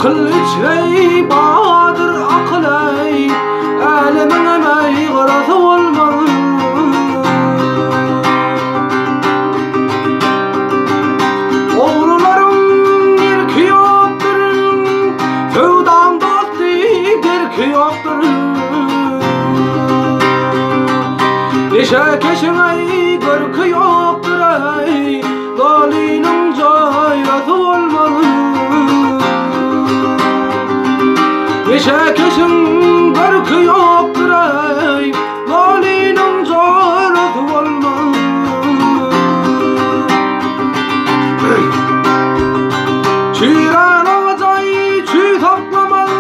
Akıl içrey badır akıley, elimin emeği kırası olmalı. Oğruların irki yoktur, sevdan dostu birki yoktur. Eşek ey görkü yoktur ey, dalinin cayrası olmalı. Eşek görkü yoktur ey, dalinin cayrası olmalı. Çiğren ağacay çiğ toplamalı,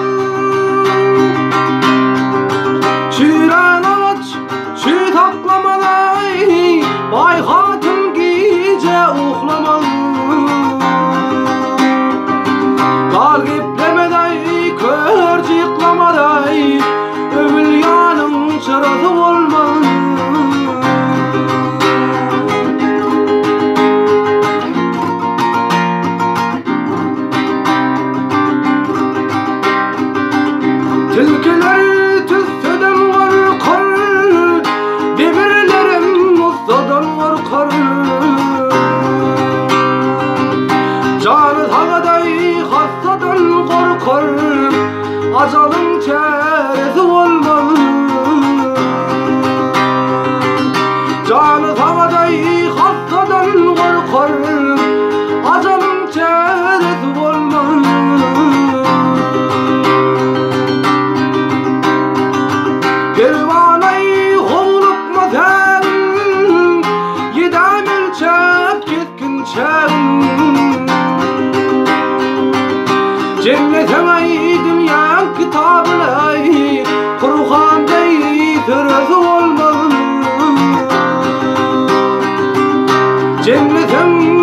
çiğren ağaç çiğ toplamalı. Vay hatun gece uhlamalı, galiplemedey körcü yıklamadey, övülyanın çırası olmalı. Tilkiler tüsseden korkar, demirlerim mustadan korkar. Canı tağaday hastadan korkar, acalın çaresi olmalı. Canı tağaday hastadan korkar, acalın çaresi olmalı. Pervaney hovlukma sen, yedem ölçep ketkin çen. Cennetin ey dünyan kitabına ey, Kur'an dey sırası olmalı. Cennetin